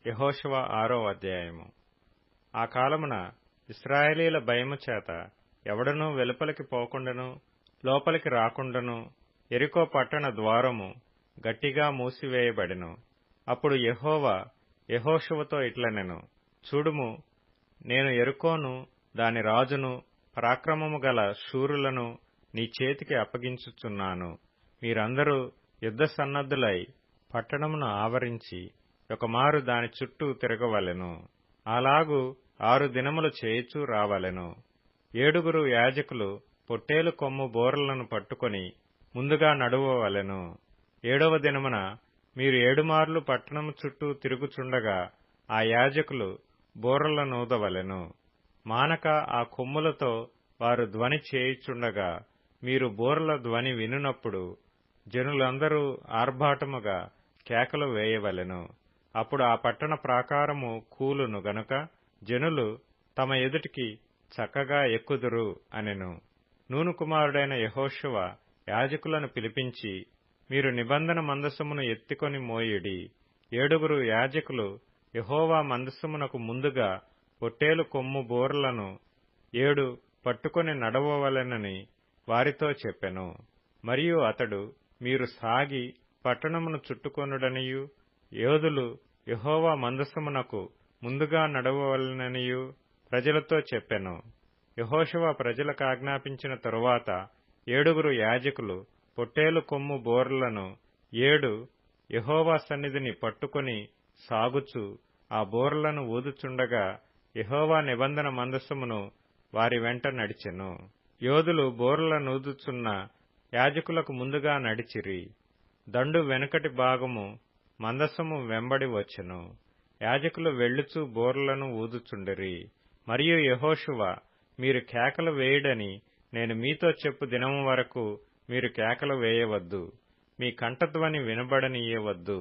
యెహోషువ 6వ అధ్యాయము. ఆ కాలమున ఇశ్రాయేలీల భయము చేత ఎవడనూ వెలుపలికి పోకుండను లోపలికి రాకుండను యెరికో పట్టణ ద్వారము గట్టిగా మూసివేయబడెను. అప్పుడు యెహోవా యెహోషువతో ఇట్లనెను, చూడుము, నేను యెరికోను దాని రాజును పరాక్రమము గల శూరులను నీ చేతికి అప్పగించుచున్నాను. మీరందరూ యుద్ధ సన్నద్ధులై పట్టణమును ఆవరించి ఒకమారు దాని చుట్టూ తిరగవలెను. అలాగు 6 దినములు చేయుచూ రావలెను. 7 యాజకులు పొట్టేలు కొమ్ము బోరలను పట్టుకొని ముందుగా నడువవలెను. 7వ దినమున మీరు 7 మార్లు పట్టణము చుట్టూ తిరుగుచుండగా ఆ యాజకులు బోరలనూదవలెను. మానక ఆ కొమ్ములతో వారు ధ్వని చేయుచుండగా మీరు బోరల ధ్వని వినునప్పుడు జనులందరూ ఆర్భాటముగా కేకలు వేయవలెను. అప్పుడు ఆ పట్టణ ప్రాకారము కూలును గనుక జనులు తమ ఎదుటికి చక్కగా ఎక్కుదురు అనెను. నూను కుమారుడైన యెహోషువ యాజకులను పిలిపించి, మీరు నిబంధన మందసమును ఎత్తుకొని మోయుడి. 7 యాజకులు యెహోవా మందసమునకు ముందుగా పొట్టేలు కొమ్ము బోరలను 7 పట్టుకొని నడవవలెనని వారితో చెప్పెను. మరియు అతడు, మీరు సాగి పట్టణమును చుట్టుకొనుడనియు యోధులు యెహోవా మందసమునకు ముందుగా నడవవలెననియు ప్రజలతో చెప్పెను. యెహోషువ ప్రజలకు ఆజ్ఞాపించిన తరువాత 7 యాజకులు పొట్టేలు కొమ్ము బోరలను 7 యెహోవా సన్నిధిని పట్టుకొని సాగుచు ఆ బోరలను ఊదుచుండగా యెహోవా నిబంధన మందసమును వారి వెంట నడిచెను. యోధులు బోరలనూదుచున్న యాజకులకు ముందుగా నడిచిరి. దండు వెనుకటి భాగము మందసము వెంబడి వచ్చెను. యాజకులు వెళ్ళుచూ బోరలను ఊదుచుండిరి. మరియు యెహోషువ, మీరు కేకలు వేయుడని నేను మీతో చెప్పు దినము వరకు మీరు కేకలు వేయవద్దు. మీ కంఠధ్వని వినబడనీయవద్దు.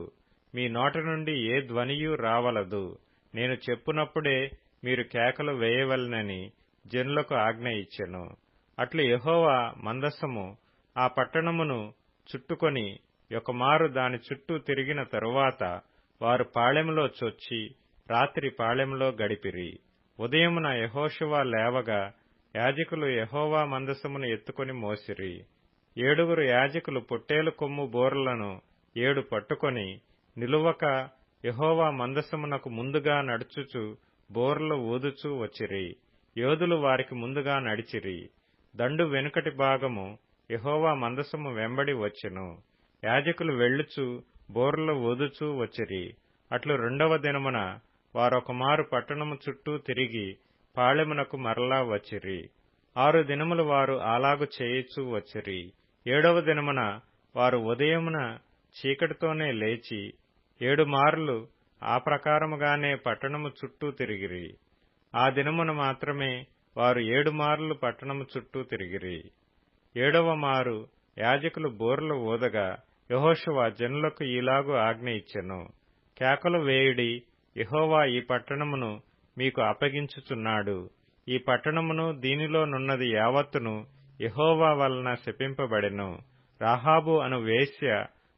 మీ నోట నుండి ఏ ధ్వనియూ రావలదు. నేను చెప్పునప్పుడే మీరు కేకలు వేయవలెనని జనులకు ఆజ్ఞ ఇచ్చెను. అట్లు యెహోవా మందసము ఆ పట్టణమును చుట్టుకొని ఒకమారు దాని చుట్టూ తిరిగిన తరువాత వారు పాళెములో చొచ్చి రాత్రి పాళెములో గడిపిరి. ఉదయమున యెహోషువ లేవగా యాజకులు యెహోవా మందసమును ఎత్తుకొని మోసిరి. 7 యాజకులు పొట్టేలు కొమ్ము బోరలను 7 పట్టుకొని నిలువక యెహోవా మందసమునకు ముందుగా నడుచుచు బోరలు ఊదుచూ వచ్చిరి. యోధులు వారికి ముందుగా నడిచిరి. దండు వెనుకటి భాగము యెహోవా మందసము వెంబడి వచ్చెను. యాజకులు వెళ్ళుచు బోరలు ఊదుచూ వచ్చిరి. అట్లు 2వ దినమున వారొకమారు పట్టణము చుట్టూ తిరిగి పాళెమునకు మరలా వచ్చిరి. 6 దినములు వారు అలాగు చేయుచూ వచ్చిరి. 7వ దినమున వారు ఉదయమున చీకటితోనే లేచి 7 మార్లు ఆ ప్రకారముగానే పట్టణము చుట్టూ తిరిగిరి. ఆ దినమున మాత్రమే వారు 7 మార్లు పట్టణము చుట్టూ తిరిగిరి. 7వ మారు యాజకులు బోరలు ఊదగా యెహోషువ జనులకు ఈలాగు ఆజ్ఞ ఇచ్చెను, కేకలు వేయుడి, యెహోవా ఈ పట్టణమును మీకు అప్పగించుచున్నాడు. ఈ పట్టణమును దీనిలోనున్నది యావత్తును యెహోవా వలన శపింపబడెను. రాహాబు అను వేశ్య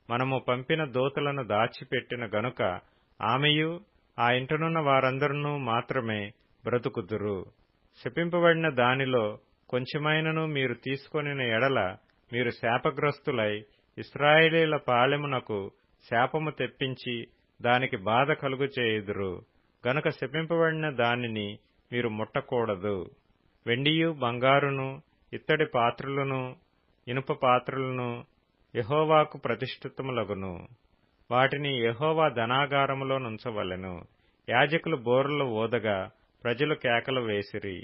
మనము పంపిన దూతలను దాచిపెట్టిన గనుక ఆమెయు ఆ ఇంటనున్న వారందరూ మాత్రమే బ్రతుకుదురు. శపింపబడిన దానిలో కొంచెమైనను మీరు తీసుకొనిన ఎడల మీరు శాపగ్రస్తులై ఇశ్రాయేలీల పాళెమునకు శాపము తెప్పించి దానికి బాధ కలుగుచేయుదురు. గనుక శపింపబడిన దానిని మీరు ముట్టకూడదు. వెండియు బంగారును ఇత్తడి పాత్రలను ఇనుప పాత్రలను యెహోవాకు ప్రతిష్ఠితములగును. వాటిని యెహోవా ధనాగారములో నుంచవలెను. యాజకులు బోరలు ఊదగా ప్రజలు కేకలు వేసిరి.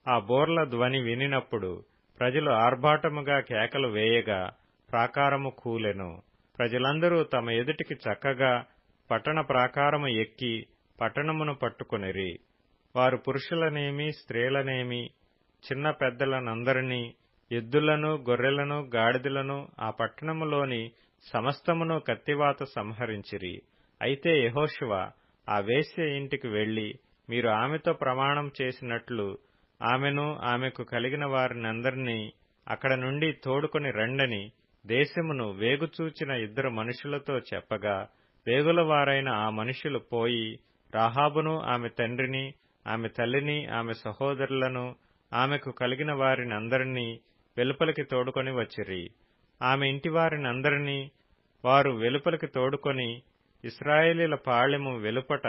ఆ బోర్ల ధ్వని వినినప్పుడు ప్రజలు ఆర్భాటముగా కేకలు వేయగా ప్రాకారము కూలెను. ప్రజలందరూ తమ ఎదుటికి చక్కగా పట్టణ ప్రాకారము ఎక్కి పట్టణమును పట్టుకొనిరి. వారు పురుషులనేమి స్త్రీలనేమి చిన్న పెద్దలనందరినీ ఎద్దులను గొర్రెలను గాడిదలను ఆ పట్టణములోని సమస్తమును కత్తివాత సంహరించిరి. అయితే యెహోషువ ఆ వేశ్య ఇంటికి వెళ్లి మీరు ఆమెతో ప్రమాణం చేసినట్లు ఆమెను ఆమెకు కలిగిన వారినందరినీ అక్కడ నుండి తోడుకొని రండని దేశమును వేగుచూచిన 2 మనుషులతో చెప్పగా వేగులవారైన ఆ మనుషులు పోయి రాహాబును ఆమె తండ్రిని, ఆమె తల్లిని, ఆమె సహోదరులను, ఆమెకు కలిగిన వారినందరినీ వెలుపలికి తోడుకొని వచ్చిరి. ఆమె ఇంటివారినందరినీ వారు వెలుపలికి తోడుకొని ఇశ్రాయేలీయుల పాళెము వెలుపట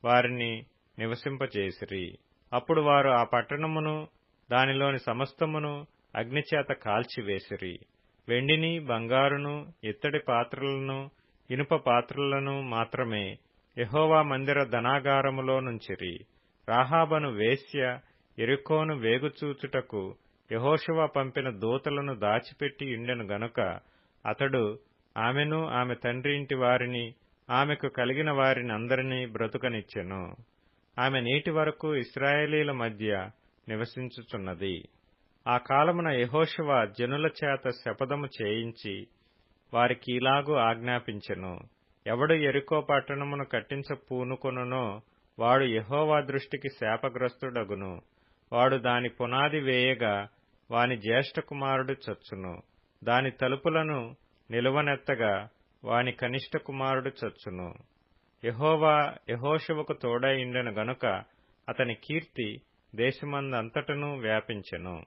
వారిని నివసింపజేసిరి. అప్పుడు వారు ఆ పట్టణమును దానిలోని సమస్తమును అగ్నిచేత కాల్చివేసిరి. వెండిని, బంగారును, ఇత్తడి పాత్రలను, ఇనుప పాత్రలను మాత్రమే యెహోవా మందిర ధనాగారములో నుంచిరి. రాహాబను వేశ్య యెరికోను వేగుచూచుటకు యెహోషువ పంపిన దూతలను దాచిపెట్టి ఉండెను గనుక అతడు ఆమెను, ఆమె తండ్రి ఇంటి వారిని, ఆమెకు కలిగిన వారినందరినీ బ్రతుకనిచ్చెను. ఆమె నేటి వరకు ఇశ్రాయేలీయుల మధ్య నివసించుచున్నది. ఆ కాలమున యెహోషువ జనుల చేత శపథము చేయించి వారికీలాగు ఆజ్ఞాపించెను. ఎవడు యెరికో పట్టణమును కట్టించ పూనుకొనునో వాడు యెహోవా దృష్టికి శాపగ్రస్తుడగును. వాడు దాని పునాది వేయగా వాని జ్యేష్ఠ కుమారుడు చచ్చును. దాని తలుపులను నిలువనెత్తగా వాని కనిష్ఠ కుమారుడు చచ్చును. యెహోవా యెహోషువకు తోడై ఉండెను గనుక అతని కీర్తి దేశమందంతటను వ్యాపించెను.